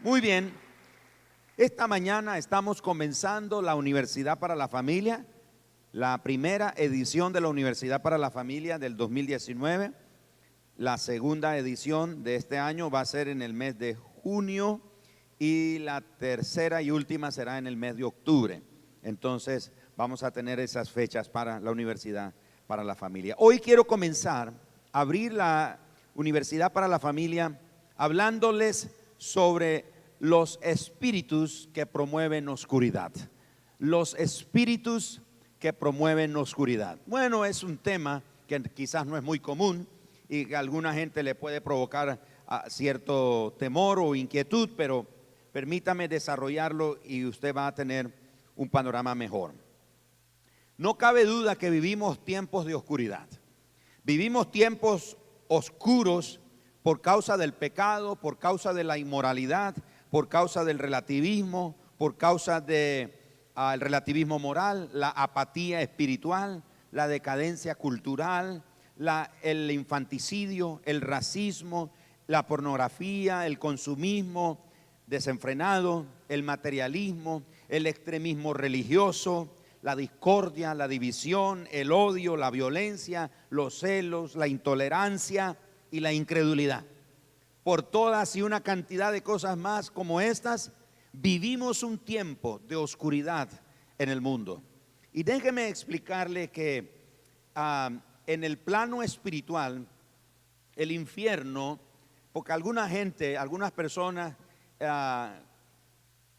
Muy bien, esta mañana estamos comenzando la Universidad para la Familia, la primera edición de la Universidad para la Familia del 2019. La segunda edición de este año va a ser en el mes de junio y la tercera y última será en el mes de octubre. Entonces vamos a tener esas fechas para la Universidad para la Familia. Hoy quiero comenzar a abrir la Universidad para la Familia hablándoles sobre los espíritus que promueven oscuridad. Los espíritus que promueven oscuridad. Bueno, es un tema que quizás no es muy común y que a alguna gente le puede provocar cierto temor o inquietud, pero permítame desarrollarlo y usted va a tener un panorama mejor. No cabe duda que vivimos tiempos de oscuridad. Vivimos tiempos oscuros por causa del pecado, por causa de la inmoralidad, por causa del relativismo, por causa del relativismo moral, la apatía espiritual, la decadencia cultural, el infanticidio, el racismo, la pornografía, el consumismo desenfrenado, el materialismo, el extremismo religioso, la discordia, la división, el odio, la violencia, los celos, la intolerancia y la incredulidad. Por todas y una cantidad de cosas más como estas, vivimos un tiempo de oscuridad en el mundo. Y déjeme explicarle que en el plano espiritual, el infierno, porque algunas personas,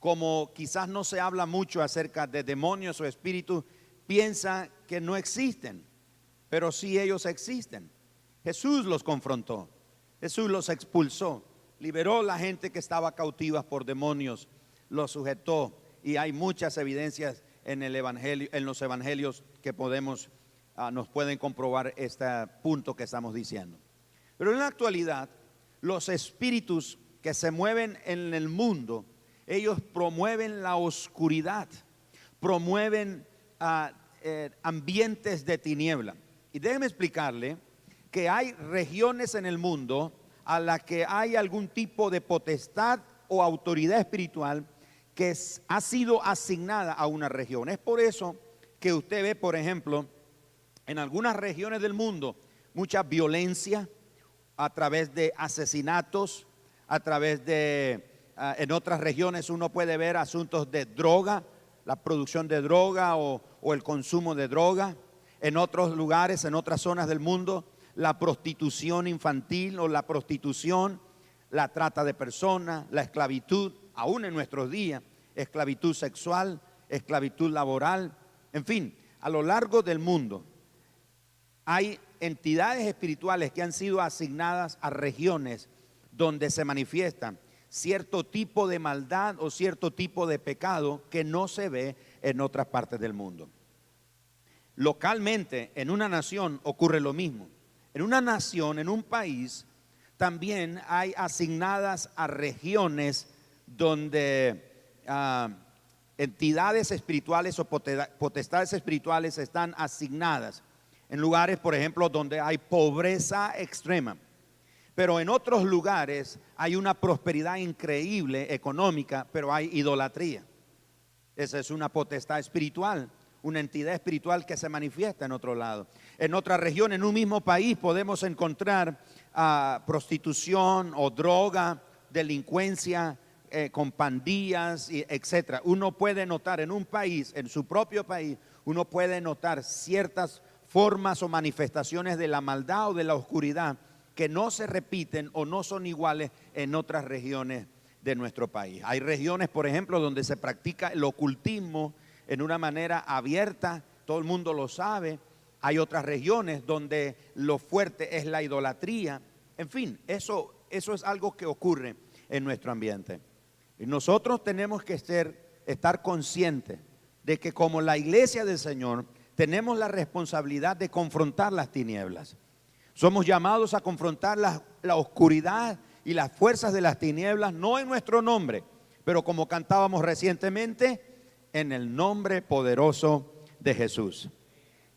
como quizás no se habla mucho acerca de demonios o espíritus, piensan que no existen, pero sí ellos existen. Jesús los confrontó, Jesús los expulsó, liberó a la gente que estaba cautiva por demonios, los sujetó, y hay muchas evidencias en el evangelio, en los evangelios que nos pueden comprobar este punto que estamos diciendo. Pero en la actualidad, los espíritus que se mueven en el mundo, ellos promueven la oscuridad, promueven ambientes de tiniebla. Y déjeme explicarle que hay regiones en el mundo a las que hay algún tipo de potestad o autoridad espiritual que ha sido asignada a una región. Es por eso que usted ve, por ejemplo, en algunas regiones del mundo, mucha violencia a través de asesinatos, a través de, en otras regiones uno puede ver asuntos de droga, la producción de droga o el consumo de droga. En otros lugares, en otras zonas del mundo, la prostitución infantil o la prostitución, la trata de personas, la esclavitud, aún en nuestros días, esclavitud sexual, esclavitud laboral, en fin, a lo largo del mundo hay entidades espirituales que han sido asignadas a regiones donde se manifiesta cierto tipo de maldad o cierto tipo de pecado que no se ve en otras partes del mundo. Localmente, en una nación ocurre lo mismo. En una nación, en un país, también hay asignadas a regiones donde entidades espirituales o potestades espirituales están asignadas. En lugares, por ejemplo, donde hay pobreza extrema. Pero en otros lugares hay una prosperidad increíble económica, pero hay idolatría. Esa es una potestad espiritual, una entidad espiritual que se manifiesta en otro lado. En otra región, en un mismo país, podemos encontrar prostitución o droga, delincuencia con pandillas, etcétera. Uno puede notar en un país, en su propio país, uno puede notar ciertas formas o manifestaciones de la maldad o de la oscuridad que no se repiten o no son iguales en otras regiones de nuestro país. Hay regiones, por ejemplo, donde se practica el ocultismo en una manera abierta, todo el mundo lo sabe. Hay otras regiones donde lo fuerte es la idolatría. En fin, eso es algo que ocurre en nuestro ambiente. Y nosotros tenemos que estar conscientes de que como la iglesia del Señor tenemos la responsabilidad de confrontar las tinieblas. Somos llamados a confrontar la oscuridad y las fuerzas de las tinieblas, no en nuestro nombre, pero como cantábamos recientemente, en el nombre poderoso de Jesús.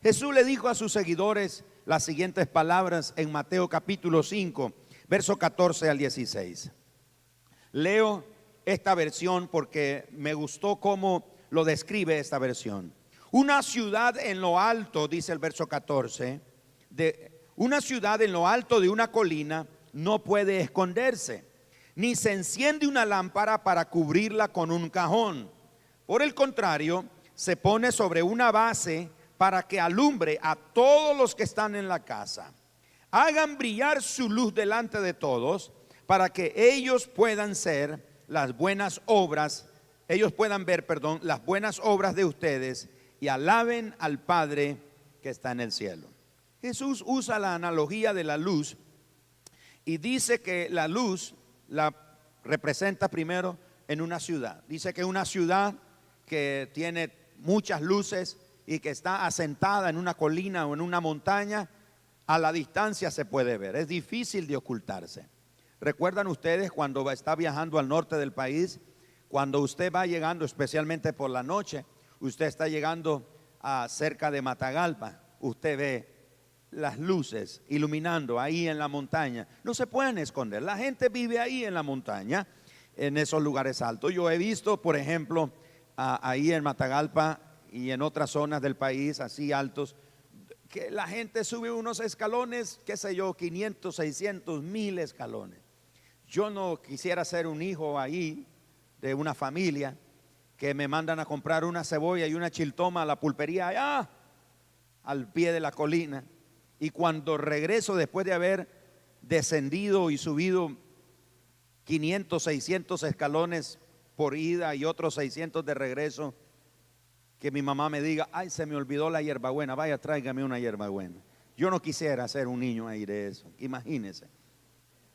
Jesús le dijo a sus seguidores las siguientes palabras en Mateo capítulo 5, verso 14 al 16. Leo esta versión porque me gustó cómo lo describe esta versión. Una ciudad en lo alto, dice el verso 14, una ciudad en lo alto de una colina no puede esconderse, ni se enciende una lámpara para cubrirla con un cajón. Por el contrario, se pone sobre una base para que alumbre a todos los que están en la casa. Hagan brillar su luz delante de todos, para que ellos puedan ver, las buenas obras de ustedes y alaben al Padre que está en el cielo. Jesús usa la analogía de la luz y dice que la luz la representa primero en una ciudad. Dice que una ciudad que tiene muchas luces y que está asentada en una colina o en una montaña, a la distancia se puede ver, es difícil de ocultarse. ¿Recuerdan ustedes cuando está viajando al norte del país? Cuando usted va llegando, especialmente por la noche, usted está llegando cerca de Matagalpa, usted ve las luces iluminando ahí en la montaña. No se pueden esconder, la gente vive ahí en la montaña, en esos lugares altos. Yo he visto, por ejemplo, ahí en Matagalpa y en otras zonas del país así altos, que la gente sube unos escalones, qué sé yo, 500, 600, 1000 escalones. Yo no quisiera ser un hijo ahí de una familia que me mandan a comprar una cebolla y una chiltoma a la pulpería allá al pie de la colina, y cuando regreso después de haber descendido y subido 500, 600 escalones por ida y otros 600 de regreso, que mi mamá me diga: ay, se me olvidó la hierbabuena, vaya, tráigame una hierbabuena. Yo no quisiera ser un niño ahí de eso, imagínese.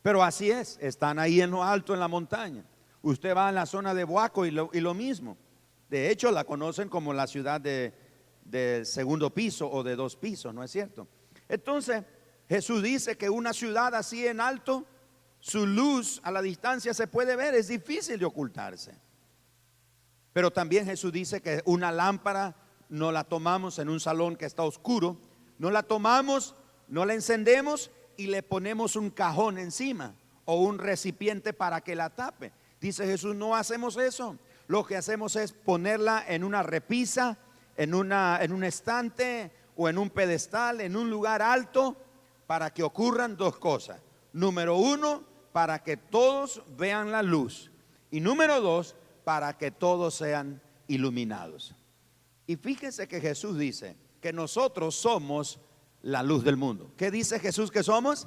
Pero así es, están ahí en lo alto, en la montaña. Usted va a la zona de Boaco y lo mismo. De hecho, la conocen como la ciudad de segundo piso o de 2 pisos, ¿no es cierto? Entonces, Jesús dice que una ciudad así en alto, su luz a la distancia se puede ver, es difícil de ocultarse. Pero también Jesús dice que una lámpara no la tomamos en un salón que está oscuro, no la tomamos, no la encendemos y le ponemos un cajón encima o un recipiente para que la tape. Dice Jesús, no hacemos eso. Lo que hacemos es ponerla en una repisa, en un estante o en un pedestal, en un lugar alto, para que ocurran 2 cosas. Número 1, para que todos vean la luz. Y número 2, para que todos sean iluminados. Y fíjese que Jesús dice que nosotros somos la luz del mundo. ¿Qué dice Jesús que somos?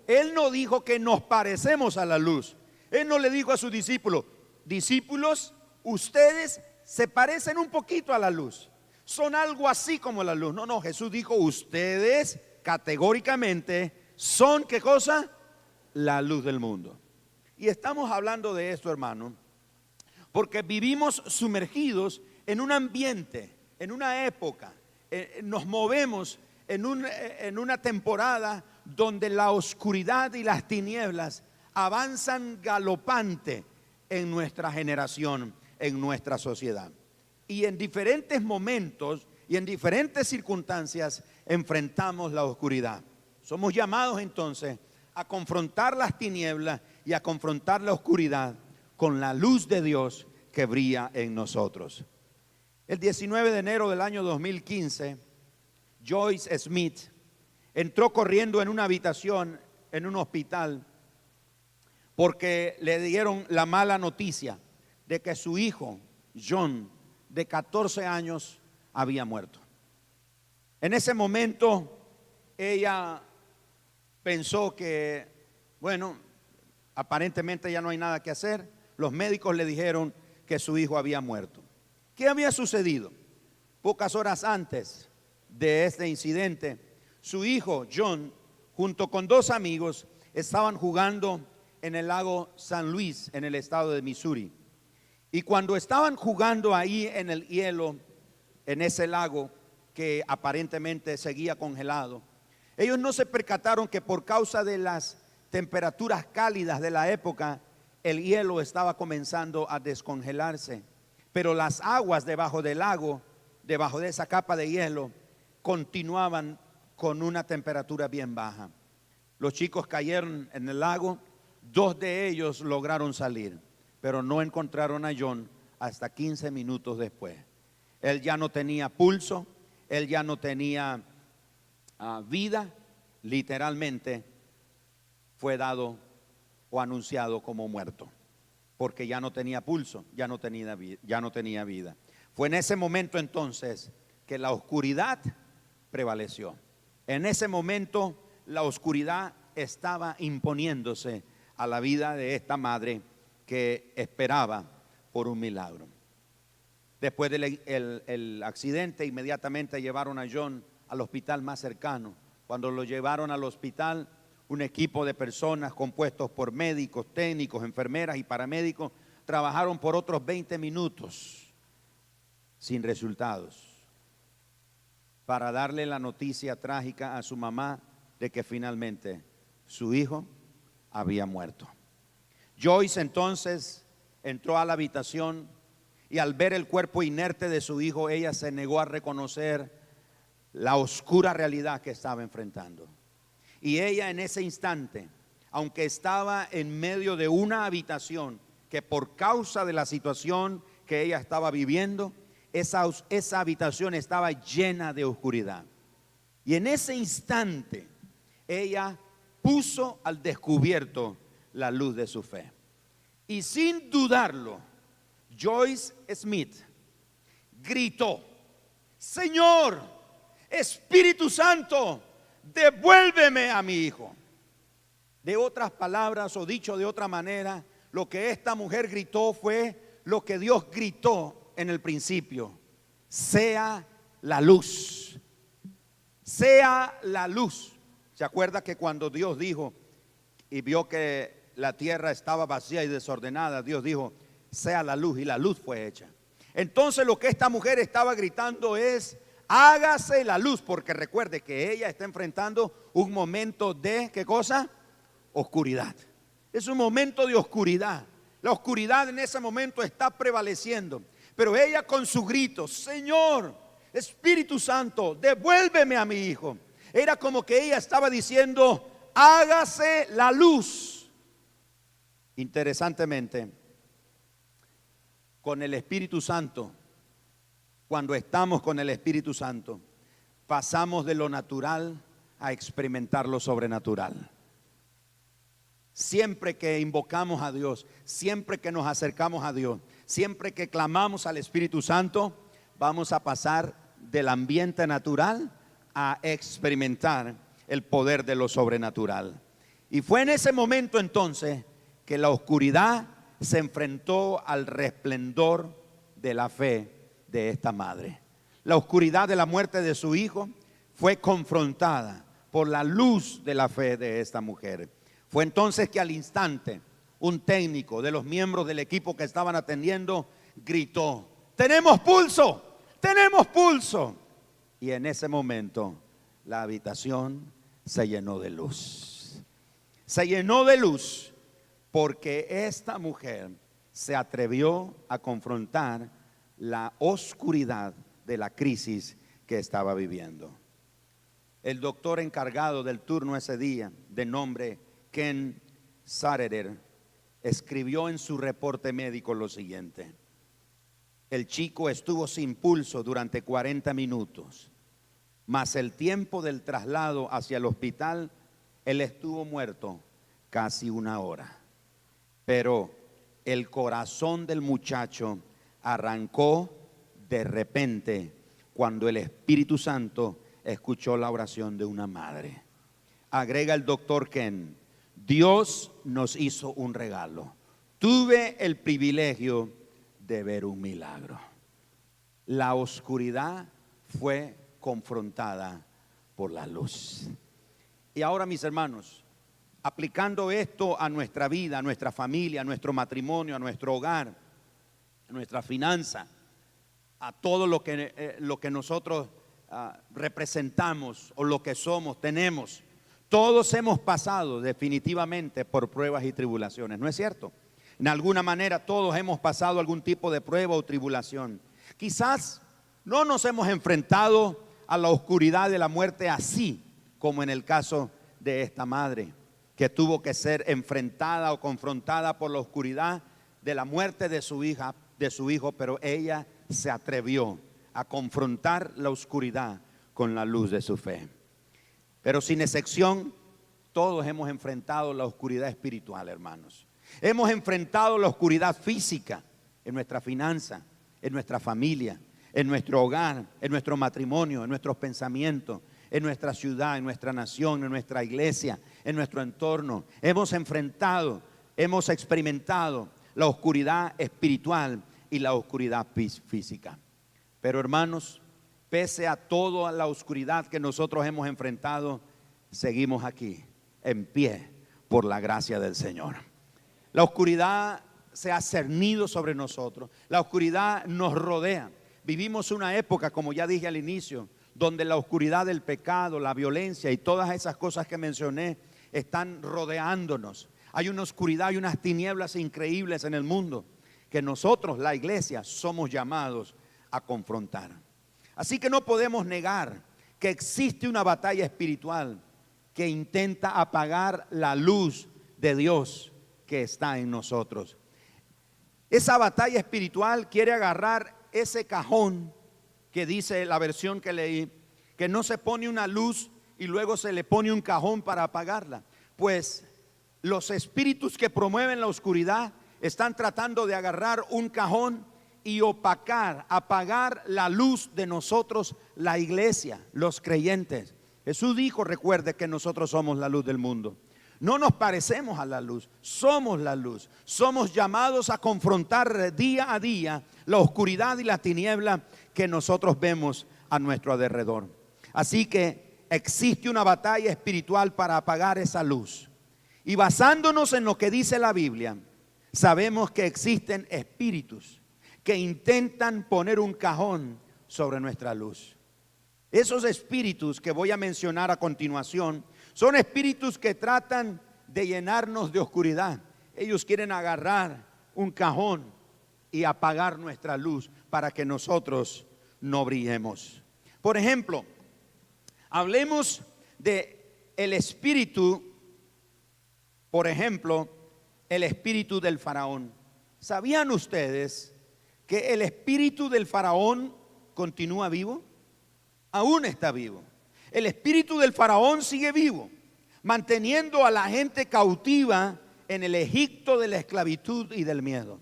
Él no dijo que nos parecemos a la luz. Él no le dijo a sus discípulos: discípulos, ustedes se parecen un poquito a la luz, son algo así como la luz. No, Jesús dijo: ustedes categóricamente son, ¿qué cosa? La luz del mundo. Y estamos hablando de esto, hermano, porque vivimos sumergidos en un ambiente, en una época, nos movemos en una temporada donde la oscuridad y las tinieblas avanzan galopante en nuestra generación, en nuestra sociedad. Y en diferentes momentos y en diferentes circunstancias enfrentamos la oscuridad. Somos llamados entonces a confrontar las tinieblas y a confrontar la oscuridad con la luz de Dios que brilla en nosotros. El 19 de enero del año 2015, Joyce Smith entró corriendo en una habitación en un hospital porque le dieron la mala noticia de que su hijo, John, de 14 años, había muerto. En ese momento, ella pensó que, bueno, aparentemente ya no hay nada que hacer. Los médicos le dijeron que su hijo había muerto. ¿Qué había sucedido? Pocas horas antes de este incidente, su hijo, John, junto con 2 amigos, estaban jugando en el lago San Luis, en el estado de Missouri. Y cuando estaban jugando ahí en el hielo, en ese lago que aparentemente seguía congelado, ellos no se percataron que por causa de las temperaturas cálidas de la época, el hielo estaba comenzando a descongelarse. Pero las aguas debajo del lago, debajo de esa capa de hielo, continuaban con una temperatura bien baja. Los chicos cayeron en el lago, 2 de ellos lograron salir, pero no encontraron a John hasta 15 minutos después. Él ya no tenía pulso, él ya no tenía vida, literalmente fue dado o anunciado como muerto, porque ya no tenía pulso, ya no tenía vida. Fue en ese momento entonces que la oscuridad prevaleció. En ese momento la oscuridad estaba imponiéndose a la vida de esta madre que esperaba por un milagro. Después del accidente, inmediatamente llevaron a John al hospital más cercano. Cuando lo llevaron al hospital, un equipo de personas compuestos por médicos, técnicos, enfermeras y paramédicos trabajaron por otros 20 minutos sin resultados para darle la noticia trágica a su mamá de que finalmente su hijo había muerto. Joyce entonces entró a la habitación y al ver el cuerpo inerte de su hijo, ella se negó a reconocer la oscura realidad que estaba enfrentando. Y ella en ese instante, aunque estaba en medio de una habitación que por causa de la situación que ella estaba viviendo, esa habitación estaba llena de oscuridad. Y en ese instante ella puso al descubierto la luz de su fe. Y sin dudarlo, Joyce Smith gritó: Señor, Espíritu Santo, devuélveme a mi hijo. De otras palabras, o dicho de otra manera, lo que esta mujer gritó fue lo que Dios gritó en el principio: sea la luz, sea la luz. ¿Se acuerda que cuando Dios dijo y vio que la tierra estaba vacía y desordenada, Dios dijo: sea la luz, y la luz fue hecha? Entonces lo que esta mujer estaba gritando es: hágase la luz, porque recuerde que ella está enfrentando un momento de, ¿qué cosa? Oscuridad. Es un momento de oscuridad. La oscuridad en ese momento está prevaleciendo, pero ella con su grito: Señor, Espíritu Santo, devuélveme a mi hijo, era como que ella estaba diciendo: hágase la luz. Interesantemente, con el Espíritu Santo, cuando estamos con el Espíritu Santo, pasamos de lo natural a experimentar lo sobrenatural. Siempre que invocamos a Dios, siempre que nos acercamos a Dios, siempre que clamamos al Espíritu Santo, vamos a pasar del ambiente natural a experimentar el poder de lo sobrenatural. Y fue en ese momento entonces que la oscuridad se enfrentó al resplendor de la fe de esta madre. La oscuridad de la muerte de su hijo fue confrontada por la luz de la fe de esta mujer. Fue entonces que al instante un técnico de los miembros del equipo que estaban atendiendo gritó: tenemos pulso, tenemos pulso. Y en ese momento la habitación se llenó de luz. Se llenó de luz porque esta mujer se atrevió a confrontar la oscuridad de la crisis que estaba viviendo. El doctor encargado del turno ese día, de nombre Ken Saderer, escribió en su reporte médico lo siguiente: el chico estuvo sin pulso durante 40 minutos, mas el tiempo del traslado hacia el hospital, él estuvo muerto casi 1 hora. Pero el corazón del muchacho arrancó de repente cuando el Espíritu Santo escuchó la oración de una madre. Agrega el doctor Ken: Dios nos hizo un regalo. Tuve el privilegio de ver un milagro. La oscuridad fue confrontada por la luz. Y ahora, mis hermanos, aplicando esto a nuestra vida, a nuestra familia, a nuestro matrimonio, a nuestro hogar, a nuestra finanza, a todo lo que nosotros representamos o lo que somos, tenemos. Todos hemos pasado definitivamente por pruebas y tribulaciones, ¿no es cierto? En alguna manera todos hemos pasado algún tipo de prueba o tribulación. Quizás no nos hemos enfrentado a la oscuridad de la muerte así como en el caso de esta madre, que tuvo que ser enfrentada o confrontada por la oscuridad de la muerte de su hija, de su hijo, pero ella se atrevió a confrontar la oscuridad con la luz de su fe. Pero sin excepción, todos hemos enfrentado la oscuridad espiritual, hermanos. Hemos enfrentado la oscuridad física en nuestra finanza, en nuestra familia, en nuestro hogar, en nuestro matrimonio, en nuestros pensamientos, en nuestra ciudad, en nuestra nación, en nuestra iglesia, en nuestro entorno. Hemos enfrentado, hemos experimentado la oscuridad espiritual y la oscuridad física. Pero hermanos, pese a toda la oscuridad que nosotros hemos enfrentado, seguimos aquí, en pie, por la gracia del Señor. La oscuridad se ha cernido sobre nosotros, la oscuridad nos rodea. Vivimos una época, como ya dije al inicio, donde la oscuridad del pecado, la violencia y todas esas cosas que mencioné están rodeándonos. Hay una oscuridad y unas tinieblas increíbles en el mundo que nosotros, la iglesia, somos llamados a confrontar. Así que no podemos negar que existe una batalla espiritual que intenta apagar la luz de Dios que está en nosotros. Esa batalla espiritual quiere agarrar ese cajón que dice la versión que leí, que no se pone una luz y luego se le pone un cajón para apagarla. Pues los espíritus que promueven la oscuridad están tratando de agarrar un cajón y opacar, apagar la luz de nosotros, la iglesia, los creyentes. Jesús dijo, recuerde que nosotros somos la luz del mundo. No nos parecemos a la luz, somos la luz. Somos llamados a confrontar día a día la oscuridad y la tiniebla que nosotros vemos a nuestro alrededor. Así que existe una batalla espiritual para apagar esa luz. Y basándonos en lo que dice la Biblia, sabemos que existen espíritus que intentan poner un cajón sobre nuestra luz. Esos espíritus que voy a mencionar a continuación son espíritus que tratan de llenarnos de oscuridad. Ellos quieren agarrar un cajón y apagar nuestra luz para que nosotros no brillemos. Por ejemplo, hablemos de el espíritu, por ejemplo, el espíritu del faraón. ¿Sabían ustedes que el espíritu del faraón continúa vivo? Aún está vivo. El espíritu del faraón sigue vivo, manteniendo a la gente cautiva en el Egipto de la esclavitud y del miedo.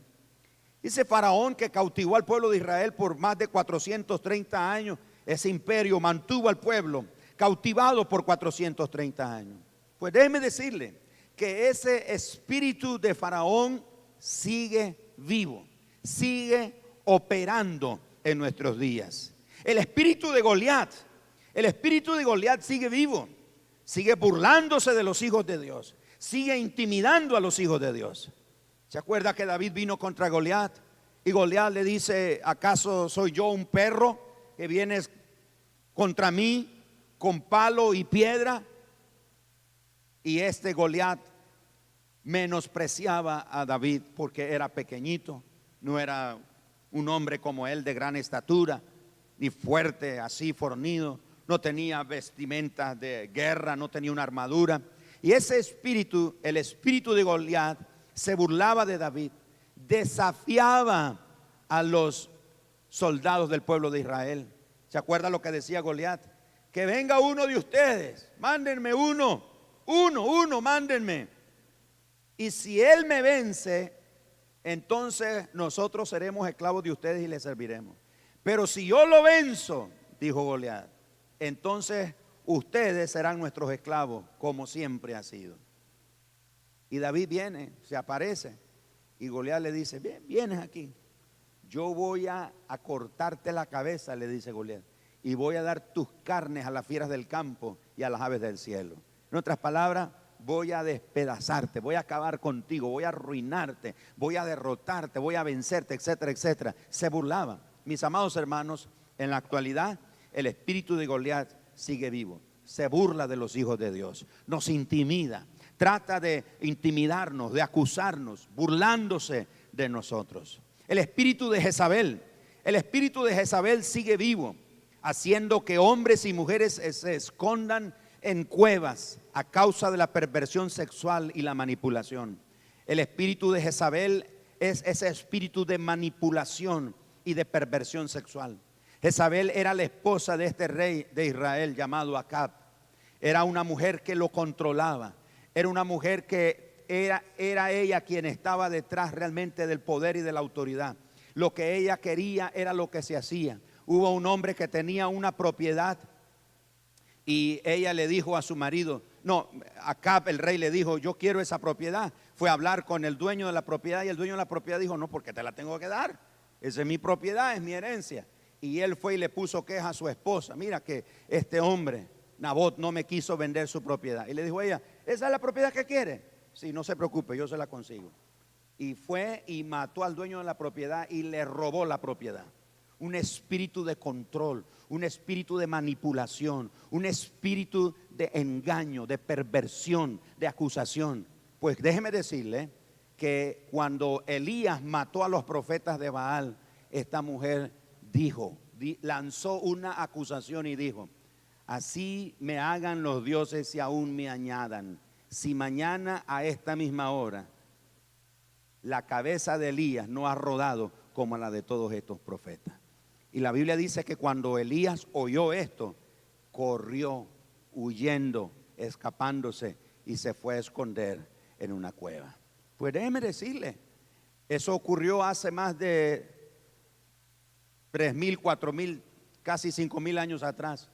Ese faraón que cautivó al pueblo de Israel por más de 430 años, ese imperio mantuvo al pueblo cautivado por 430 años. Pues déjeme decirle que ese espíritu de faraón sigue vivo, sigue operando en nuestros días. El espíritu de Goliat sigue vivo, sigue burlándose de los hijos de Dios, sigue intimidando a los hijos de Dios. ¿Se acuerda que David vino contra Goliat? Y Goliat le dice, ¿acaso soy yo un perro que vienes contra mí con palo y piedra? Y este Goliat menospreciaba a David porque era pequeñito, no era un hombre como él de gran estatura, ni fuerte, así fornido, no tenía vestimentas de guerra, no tenía una armadura. Y ese espíritu, el espíritu de Goliat, se burlaba de David, desafiaba a los soldados del pueblo de Israel. ¿Se acuerda lo que decía Goliat? Que venga uno de ustedes, mándenme uno, mándenme. Y si él me vence, entonces nosotros seremos esclavos de ustedes y les serviremos. Pero si yo lo venzo, dijo Goliat, entonces ustedes serán nuestros esclavos, como siempre ha sido. Y David viene, se aparece, y Goliat le dice, bien, vienes aquí. Yo voy a cortarte la cabeza, le dice Goliat, y voy a dar tus carnes a las fieras del campo y a las aves del cielo. En otras palabras, voy a despedazarte, voy a acabar contigo, voy a arruinarte, voy a derrotarte, voy a vencerte, etcétera, etcétera. Se burlaba. Mis amados hermanos, en la actualidad el espíritu de Goliat sigue vivo, se burla de los hijos de Dios, nos intimida, trata de intimidarnos, de acusarnos, burlándose de nosotros. El espíritu de Jezabel sigue vivo, haciendo que hombres y mujeres se escondan en cuevas a causa de la perversión sexual y la manipulación. El espíritu de Jezabel es ese espíritu de manipulación y de perversión sexual. Jezabel era la esposa de este rey de Israel llamado Acab. Era una mujer que lo controlaba. Era una mujer que era ella quien estaba detrás realmente del poder y de la autoridad. Lo que ella quería era lo que se hacía. Hubo un hombre que tenía una propiedad y ella le dijo a su marido, no, Acab, el rey, le dijo, yo quiero esa propiedad. Fue a hablar con el dueño de la propiedad y el dueño de la propiedad dijo, no, porque te la tengo que dar. Esa es mi propiedad, es mi herencia. Y él fue y le puso queja a su esposa. Mira que este hombre, Nabot, no me quiso vender su propiedad. Y le dijo ella, ¿esa es la propiedad que quiere? Sí, no se preocupe, yo se la consigo. Y fue y mató al dueño de la propiedad y le robó la propiedad. Un espíritu de control, un espíritu de manipulación, un espíritu de engaño, de perversión, de acusación. Pues déjeme decirle que cuando Elías mató a los profetas de Baal, esta mujer lanzó una acusación y dijo, así me hagan los dioses y aún me añadan, si mañana a esta misma hora la cabeza de Elías no ha rodado como la de todos estos profetas. Y la Biblia dice que cuando Elías oyó esto, corrió huyendo, escapándose y se fue a esconder en una cueva. Pues déjeme decirle, eso ocurrió hace más de 3,000, 4,000, casi 5,000 años atrás.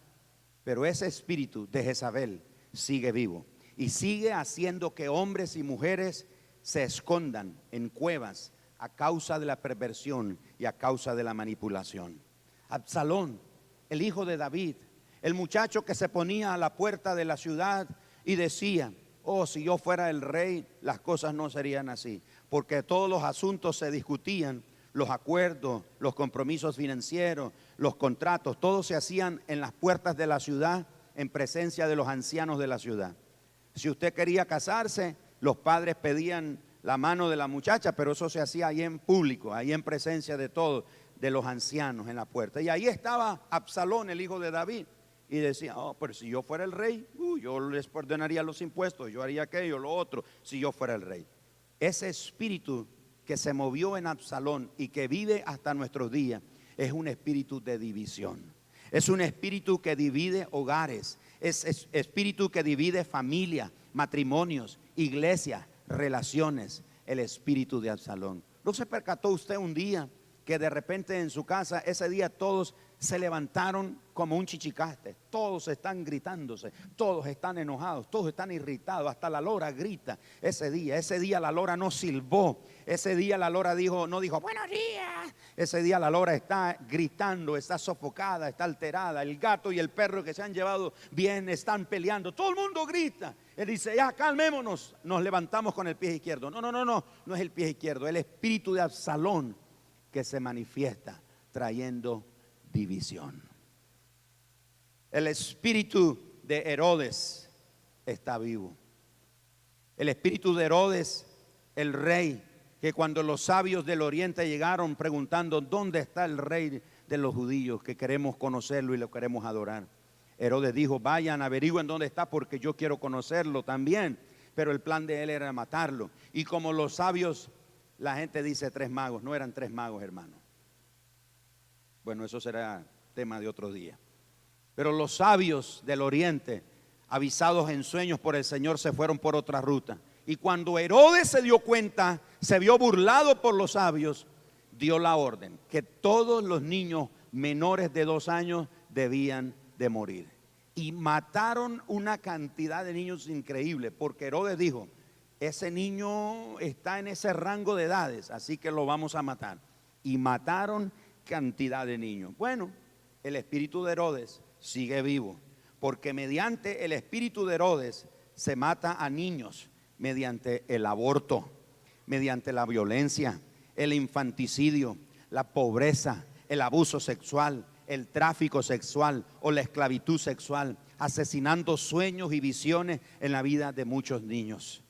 Pero ese espíritu de Jezabel sigue vivo y sigue haciendo que hombres y mujeres se escondan en cuevas a causa de la perversión y a causa de la manipulación. Absalón, el hijo de David, el muchacho que se ponía a la puerta de la ciudad y decía, oh, si yo fuera el rey, las cosas no serían así, porque todos los asuntos se discutían, los acuerdos, los compromisos financieros, los contratos, todos se hacían en las puertas de la ciudad, en presencia de los ancianos de la ciudad. Si usted quería casarse, los padres pedían la mano de la muchacha, pero eso se hacía ahí en público, ahí en presencia de todos, de los ancianos en la puerta. Y ahí estaba Absalón, el hijo de David, y decía, oh, pero si yo fuera el rey, yo les perdonaría los impuestos, yo haría aquello, lo otro, si yo fuera el rey. Ese espíritu que se movió en Absalón y que vive hasta nuestros días, es un espíritu de división. Es un espíritu que divide hogares, es espíritu que divide familia, matrimonios, iglesias, relaciones, el espíritu de Absalón. ¿No se percató usted un día que de repente en su casa, ese día todos se levantaron como un chichicaste? Todos están gritándose, todos están enojados, todos están irritados, hasta la lora grita ese día la lora no silbó, ese día la lora no dijo buenos días, ese día la lora está gritando, está sofocada, está alterada, el gato y el perro que se han llevado bien están peleando, todo el mundo grita. Él dice, ya calmémonos, nos levantamos con el pie izquierdo. No es el pie izquierdo, el espíritu de Absalón que se manifiesta trayendo división. El espíritu de Herodes está vivo. El espíritu de Herodes, el rey, que cuando los sabios del oriente llegaron preguntando ¿dónde está el rey de los judíos? Que queremos conocerlo y lo queremos adorar. Herodes dijo, vayan, averigüen dónde está porque yo quiero conocerlo también. Pero el plan de él era matarlo. Y como los sabios, la gente dice 3 magos, no eran 3 magos, hermano. Bueno, eso será tema de otro día. Pero los sabios del oriente, avisados en sueños por el Señor, se fueron por otra ruta. Y cuando Herodes se dio cuenta, se vio burlado por los sabios, dio la orden que todos los niños menores de 2 años debían de morir. Y mataron una cantidad de niños increíble, porque Herodes dijo, ese niño está en ese rango de edades, así que lo vamos a matar. Y mataron cantidad de niños. Bueno, el espíritu de Herodes sigue vivo, porque mediante el espíritu de Herodes se mata a niños, mediante el aborto, mediante la violencia, el infanticidio, la pobreza, el abuso sexual, el tráfico sexual o la esclavitud sexual, asesinando sueños y visiones en la vida de muchos niños.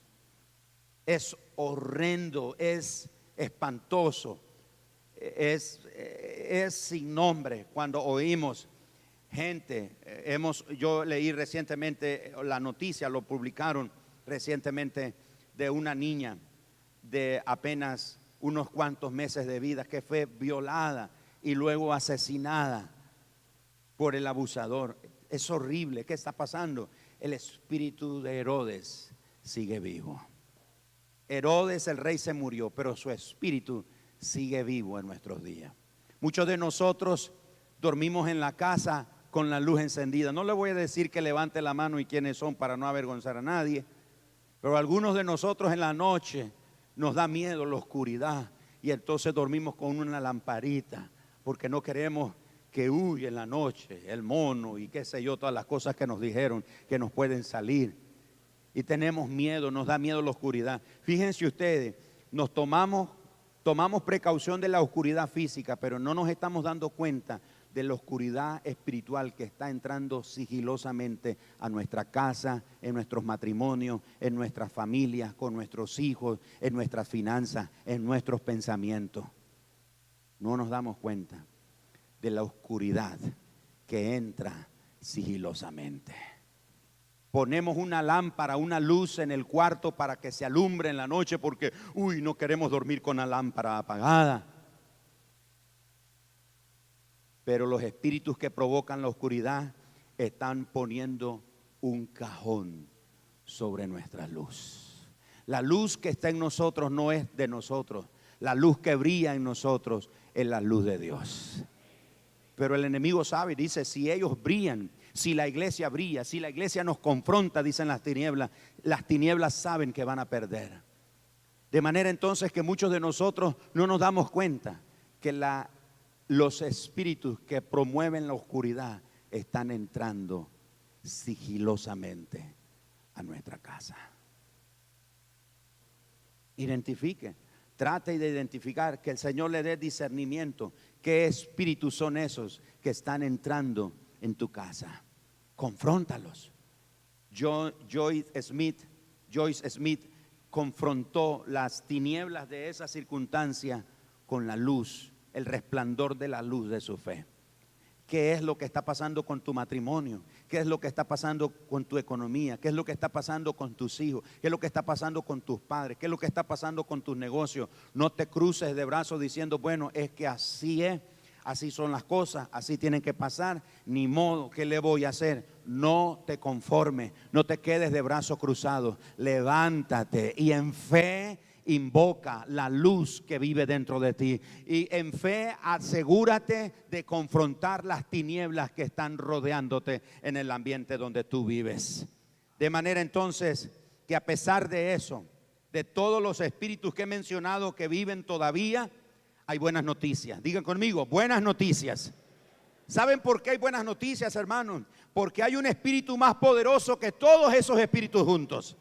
Es horrendo, es espantoso, es sin nombre cuando oímos gente. Yo leí recientemente la noticia, lo publicaron recientemente, de una niña de apenas unos cuantos meses de vida, que fue violada y luego asesinada por el abusador. Es horrible. ¿Qué está pasando? El espíritu de Herodes sigue vivo. Herodes el rey se murió, pero su espíritu sigue vivo en nuestros días. Muchos de nosotros dormimos en la casa con la luz encendida. No le voy a decir que levante la mano y quiénes son para no avergonzar a nadie, pero algunos de nosotros en la noche nos da miedo la oscuridad y entonces dormimos con una lamparita porque no queremos que huya en la noche el mono y qué sé yo, todas las cosas que nos dijeron que nos pueden salir. Y tenemos miedo, nos da miedo la oscuridad. Fíjense ustedes, nos tomamos precaución de la oscuridad física, pero no nos estamos dando cuenta de la oscuridad espiritual que está entrando sigilosamente a nuestra casa, en nuestros matrimonios, en nuestras familias, con nuestros hijos, en nuestras finanzas, en nuestros pensamientos. No nos damos cuenta de la oscuridad que entra sigilosamente. Ponemos una lámpara, una luz en el cuarto para que se alumbre en la noche porque, no queremos dormir con la lámpara apagada. Pero los espíritus que provocan la oscuridad están poniendo un cajón sobre nuestra luz. La luz que está en nosotros no es de nosotros. La luz que brilla en nosotros es la luz de Dios. Pero el enemigo sabe, dice, si ellos brillan, si la iglesia brilla, si la iglesia nos confronta, dicen las tinieblas saben que van a perder. De manera entonces que muchos de nosotros no nos damos cuenta que los espíritus que promueven la oscuridad están entrando sigilosamente a nuestra casa. Identifique, trate de identificar, que el Señor le dé discernimiento. ¿Qué espíritus son esos que están entrando en tu casa? Confróntalos. Joyce Smith confrontó las tinieblas de esa circunstancia con la luz, el resplandor de la luz de su fe. ¿Qué es lo que está pasando con tu matrimonio? ¿Qué es lo que está pasando con tu economía? ¿Qué es lo que está pasando con tus hijos? ¿Qué es lo que está pasando con tus padres? ¿Qué es lo que está pasando con tus negocios? No te cruces de brazos diciendo, bueno, es que así es, así son las cosas, así tienen que pasar, ni modo, ¿qué le voy a hacer? No te conformes, no te quedes de brazos cruzados, levántate y en fe invoca la luz que vive dentro de ti, y en fe asegúrate de confrontar las tinieblas que están rodeándote en el ambiente donde tú vives. De manera entonces que a pesar de eso, de todos los espíritus que he mencionado que viven todavía, hay buenas noticias. Digan conmigo, buenas noticias. ¿Saben por qué hay buenas noticias, hermanos? Porque hay un espíritu más poderoso que todos esos espíritus juntos.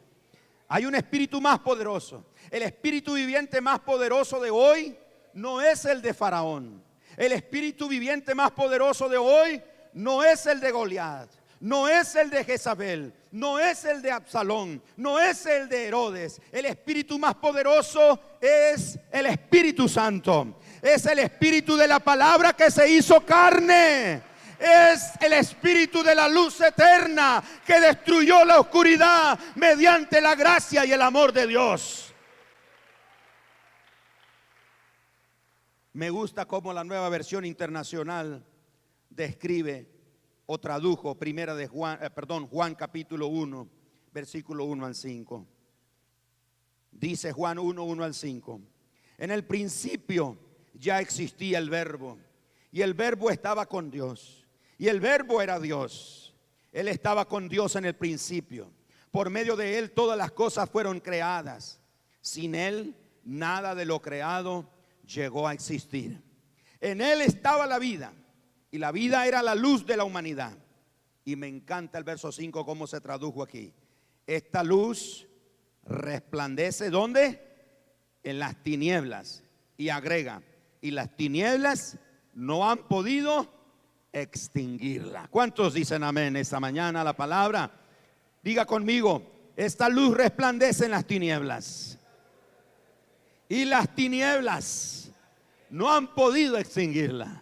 Hay un espíritu más poderoso. El espíritu viviente más poderoso de hoy no es el de Faraón. El espíritu viviente más poderoso de hoy no es el de Goliat, no es el de Jezabel, no es el de Absalón, no es el de Herodes. El espíritu más poderoso es el Espíritu Santo. Es el espíritu de la palabra que se hizo carne. Es el espíritu de la luz eterna que destruyó la oscuridad mediante la gracia y el amor de Dios. Me gusta cómo la Nueva Versión Internacional describe o tradujo Juan capítulo 1, versículo 1 al 5. Dice Juan 1, 1 al 5. En el principio ya existía el Verbo, y el Verbo estaba con Dios. Y el Verbo era Dios. Él estaba con Dios en el principio. Por medio de Él todas las cosas fueron creadas. Sin Él nada de lo creado llegó a existir. En Él estaba la vida, y la vida era la luz de la humanidad. Y me encanta el verso 5 cómo se tradujo aquí. Esta luz resplandece ¿dónde? En las tinieblas. Y agrega, y las tinieblas no han podido extinguirla. ¿Cuántos dicen amén esta mañana la palabra? Diga conmigo, esta luz resplandece en las tinieblas, y las tinieblas no han podido extinguirla.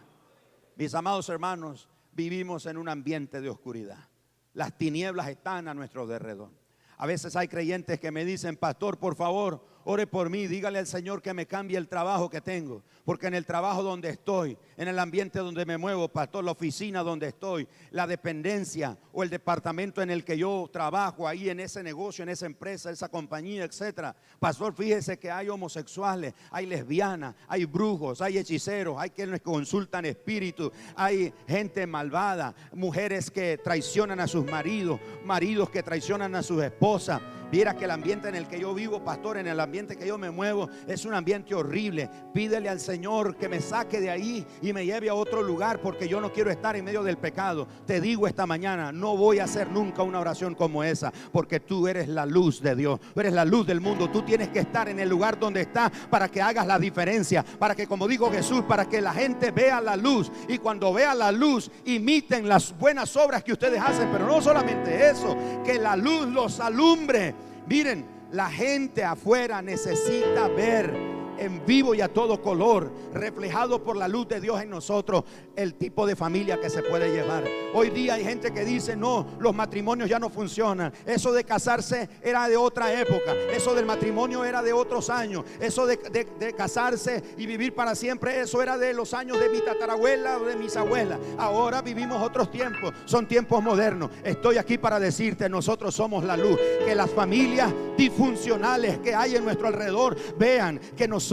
Mis amados hermanos, vivimos en un ambiente de oscuridad. Las tinieblas están a nuestro alrededor. A veces hay creyentes que me dicen, pastor, por favor, ore por mí, dígale al Señor que me cambie el trabajo que tengo, porque en el trabajo donde estoy, en el ambiente donde me muevo, pastor, la oficina donde estoy, la dependencia o el departamento en el que yo trabajo, ahí en ese negocio, en esa empresa, esa compañía, etcétera, pastor, fíjese que hay homosexuales, hay lesbianas, hay brujos, hay hechiceros, hay quienes consultan espíritus, hay gente malvada, mujeres que traicionan a sus maridos, maridos que traicionan a sus esposas. Viera que el ambiente en el que yo vivo, pastor, en el ambiente que yo me muevo, es un ambiente horrible. Pídele al Señor que me saque de ahí y me lleve a otro lugar, porque yo no quiero estar en medio del pecado. Te digo esta mañana, no voy a hacer nunca una oración como esa, porque tú eres la luz de Dios, tú eres la luz del mundo. Tú tienes que estar en el lugar donde estás para que hagas la diferencia, para que, como dijo Jesús, para que la gente vea la luz, y cuando vea la luz imiten las buenas obras que ustedes hacen. Pero no solamente eso, que la luz los alumbre. Miren, la gente afuera necesita ver en vivo y a todo color, reflejado por la luz de Dios en nosotros, el tipo de familia que se puede llevar. Hoy día hay gente que dice: no, los matrimonios ya no funcionan. Eso de casarse era de otra época, eso del matrimonio era de otros años, eso de casarse y vivir para siempre, eso era de los años de mi tatarabuela o de mis abuelas. Ahora vivimos otros tiempos, son tiempos modernos. Estoy aquí para decirte, nosotros somos la luz. Que las familias disfuncionales que hay en nuestro alrededor vean que nosotros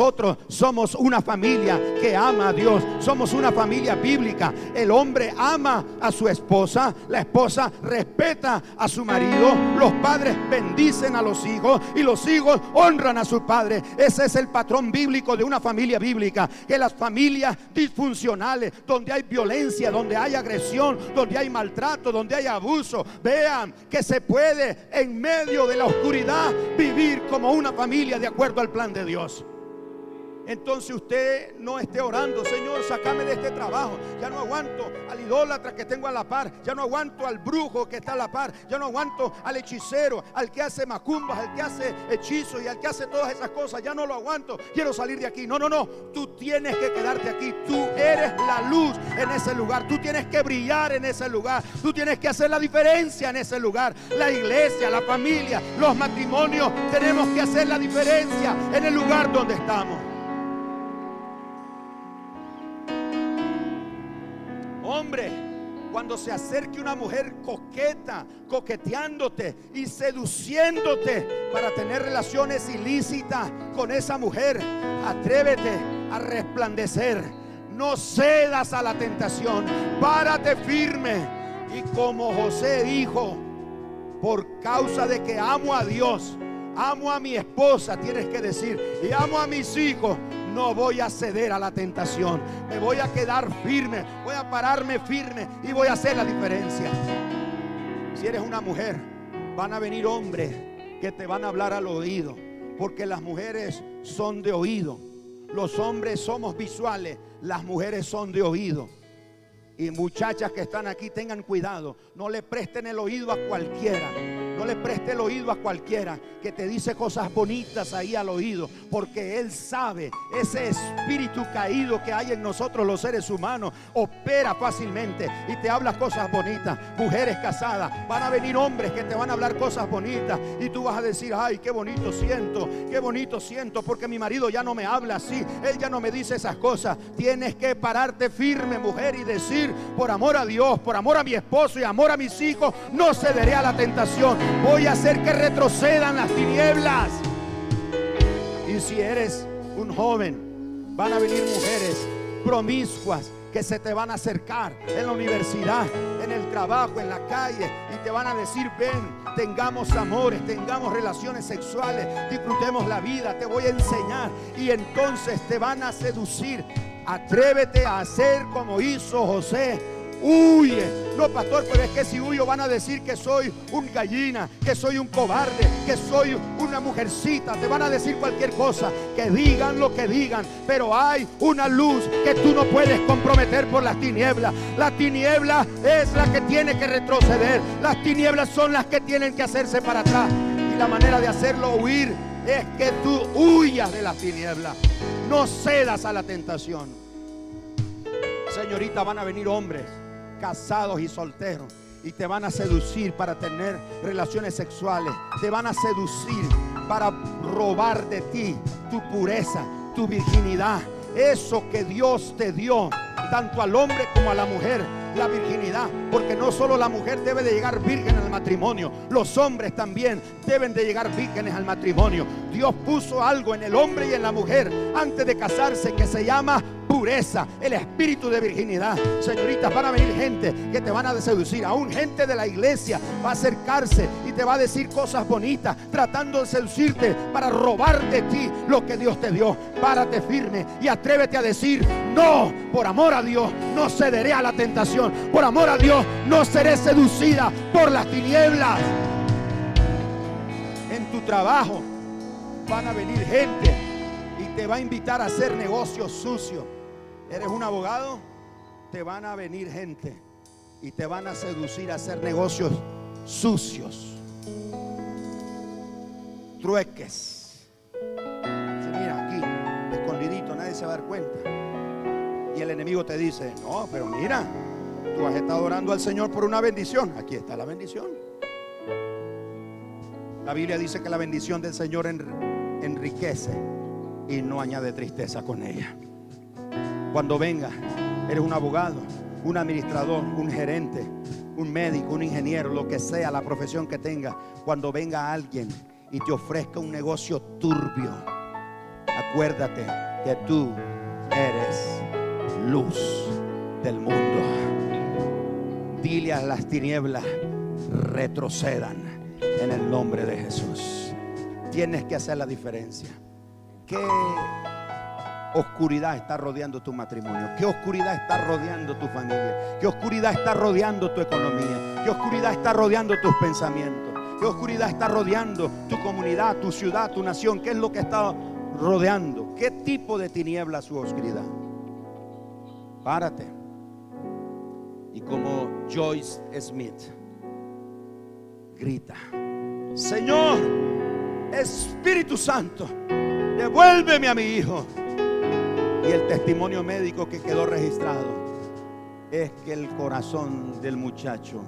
somos una familia que ama a Dios, somos una familia bíblica. El hombre ama a su esposa, la esposa respeta a su marido, los padres bendicen a los hijos y los hijos honran a su padre. Ese es el patrón bíblico de una familia bíblica. Que las familias disfuncionales, donde hay violencia, donde hay agresión, donde hay maltrato, donde hay abuso, vean que se puede en medio de la oscuridad vivir como una familia de acuerdo al plan de Dios. Entonces usted no esté orando: Señor, sácame de este trabajo, ya no aguanto al idólatra que tengo a la par, ya no aguanto al brujo que está a la par, ya no aguanto al hechicero, al que hace macumbas, al que hace hechizos y al que hace todas esas cosas, ya no lo aguanto, quiero salir de aquí. No, no, no, tú tienes que quedarte aquí. Tú eres la luz en ese lugar, tú tienes que brillar en ese lugar, tú tienes que hacer la diferencia en ese lugar. La iglesia, la familia, los matrimonios, tenemos que hacer la diferencia en el lugar donde estamos. Hombre, cuando se acerque una mujer coqueta, coqueteándote y seduciéndote para tener relaciones ilícitas con esa mujer, atrévete a resplandecer. No cedas a la tentación, párate firme. Y como José dijo: por causa de que amo a Dios, amo a mi esposa, tienes que decir, y amo a mis hijos, no voy a ceder a la tentación. Me voy a quedar firme, voy a pararme firme y voy a hacer la diferencia. Si eres una mujer, van a venir hombres que te van a hablar al oído, porque las mujeres son de oído. Los hombres somos visuales, las mujeres son de oído. Y muchachas que están aquí, tengan cuidado, no le presten el oído a cualquiera. No le preste el oído a cualquiera que te dice cosas bonitas ahí al oído, porque él sabe, ese espíritu caído que hay en nosotros los seres humanos opera fácilmente y te habla cosas bonitas. Mujeres casadas, van a venir hombres que te van a hablar cosas bonitas y tú vas a decir: ay, qué bonito siento, porque mi marido ya no me habla así, él ya no me dice esas cosas. Tienes que pararte firme, mujer, y decir: por amor a Dios, por amor a mi esposo y amor a mis hijos, no cederé a la tentación. Voy a hacer que retrocedan las tinieblas. Y si eres un joven, van a venir mujeres promiscuas que se te van a acercar en la universidad, en el trabajo, en la calle, y te van a decir: ven, tengamos amores, tengamos relaciones sexuales, disfrutemos la vida, te voy a enseñar. Y entonces te van a seducir. Atrévete a hacer como hizo José. Huye. No, pastor, pero es que si huyo van a decir que soy un gallina, que soy un cobarde, que soy una mujercita. Te van a decir cualquier cosa, que digan lo que digan, pero hay una luz que tú no puedes comprometer por las tinieblas. La tiniebla es la que tiene que retroceder, las tinieblas son las que tienen que hacerse para atrás, y la manera de hacerlo huir es que tú huyas de las tinieblas. No cedas a la tentación. Señorita, van a venir hombres casados y solteros y te van a seducir para tener relaciones sexuales. Te van a seducir para robar de ti tu pureza, tu virginidad. Eso que Dios te dio, tanto al hombre como a la mujer, la virginidad. Porque no solo la mujer debe de llegar virgen al matrimonio, los hombres también deben de llegar vírgenes al matrimonio. Dios puso algo en el hombre y en la mujer antes de casarse que se llama pureza, el espíritu de virginidad. Señoritas, van a venir gente que te van a seducir. Aún gente de la iglesia va a acercarse y te va a decir cosas bonitas, tratando de seducirte para robar de ti lo que Dios te dio. Párate firme y atrévete a decir: no, por amor a Dios no cederé a la tentación. Por amor a Dios no seré seducida por las tinieblas. En tu trabajo van a venir gente y te va a invitar a hacer negocios sucios. ¿Eres un abogado? Te van a venir gente y te van a seducir a hacer negocios sucios, trueques. Sí, mira, aquí, escondidito, nadie se va a dar cuenta. Y el enemigo te dice: no, pero mira, tú has estado orando al Señor por una bendición. Aquí está la bendición. La Biblia dice que la bendición del Señor enriquece y no añade tristeza con ella. Cuando venga, eres un abogado, un administrador, un gerente, un médico, un ingeniero, lo que sea, la profesión que tenga. Cuando venga alguien y te ofrezca un negocio turbio, acuérdate que tú eres luz del mundo. Dile a las tinieblas: retrocedan en el nombre de Jesús. Tienes que hacer la diferencia. ¿Qué oscuridad está rodeando tu matrimonio? ¿Qué oscuridad está rodeando tu familia? ¿Qué oscuridad está rodeando tu economía? ¿Qué oscuridad está rodeando tus pensamientos? ¿Qué oscuridad está rodeando tu comunidad, tu ciudad, tu nación? ¿Qué es lo que está rodeando? ¿Qué tipo de tiniebla es su oscuridad? Párate. Y como Joyce Smith, grita: Señor, Espíritu Santo, devuélveme a mi hijo. Y el testimonio médico que quedó registrado es que el corazón del muchacho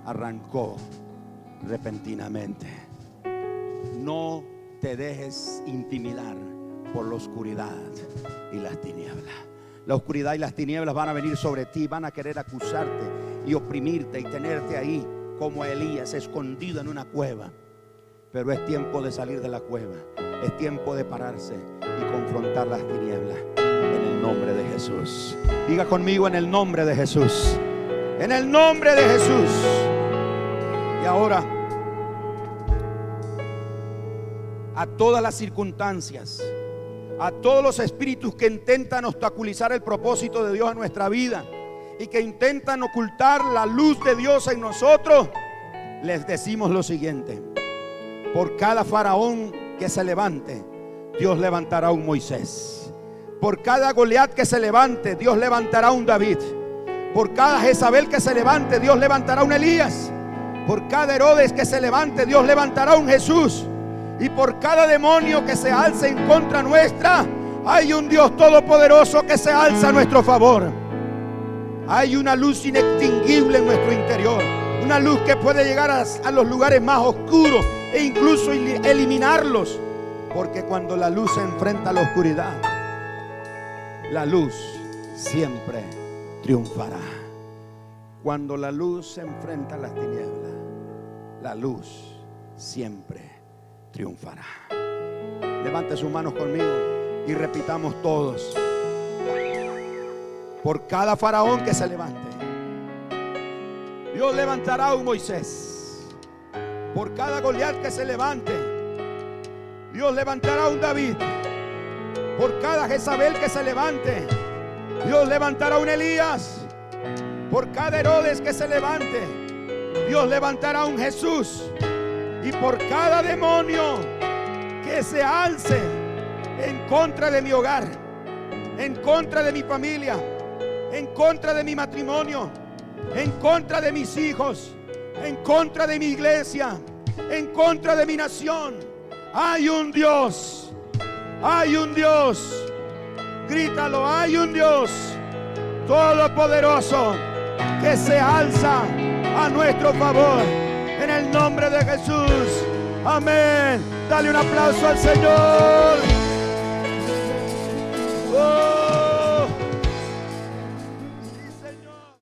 arrancó repentinamente. No te dejes intimidar por la oscuridad y las tinieblas. La oscuridad y las tinieblas van a venir sobre ti, van a querer acusarte y oprimirte y tenerte ahí como Elías, escondido en una cueva. Pero es tiempo de salir de la cueva, es tiempo de pararse y confrontar las tinieblas en el nombre de Jesús. Diga conmigo: en el nombre de Jesús. En el nombre de Jesús. Y ahora, a todas las circunstancias, a todos los espíritus que intentan obstaculizar el propósito de Dios en nuestra vida y que intentan ocultar la luz de Dios en nosotros, les decimos lo siguiente: por cada faraón que se levante, Dios levantará un Moisés. Por cada Goliat que se levante, Dios levantará un David. Por cada Jezabel que se levante, Dios levantará un Elías. Por cada Herodes que se levante, Dios levantará un Jesús. Y por cada demonio que se alce en contra nuestra, hay un Dios todopoderoso que se alza a nuestro favor. Hay una luz inextinguible en nuestro interior, una luz que puede llegar a los lugares más oscuros e incluso eliminarlos. Porque cuando la luz se enfrenta a la oscuridad, la luz siempre triunfará. Cuando la luz se enfrenta a las tinieblas, la luz siempre triunfará. Levante sus manos conmigo y repitamos todos: por cada faraón que se levante, Dios levantará un Moisés. Por cada Goliat que se levante, Dios levantará un David. Por cada Jezabel que se levante, Dios levantará un Elías. Por cada Herodes que se levante, Dios levantará un Jesús. Y por cada demonio que se alce en contra de mi hogar, en contra de mi familia, en contra de mi matrimonio, en contra de mis hijos, en contra de mi iglesia, en contra de mi nación, hay un Dios, hay un Dios. Grítalo: hay un Dios todopoderoso que se alza a nuestro favor. En el nombre de Jesús. Amén. Dale un aplauso al Señor. Oh.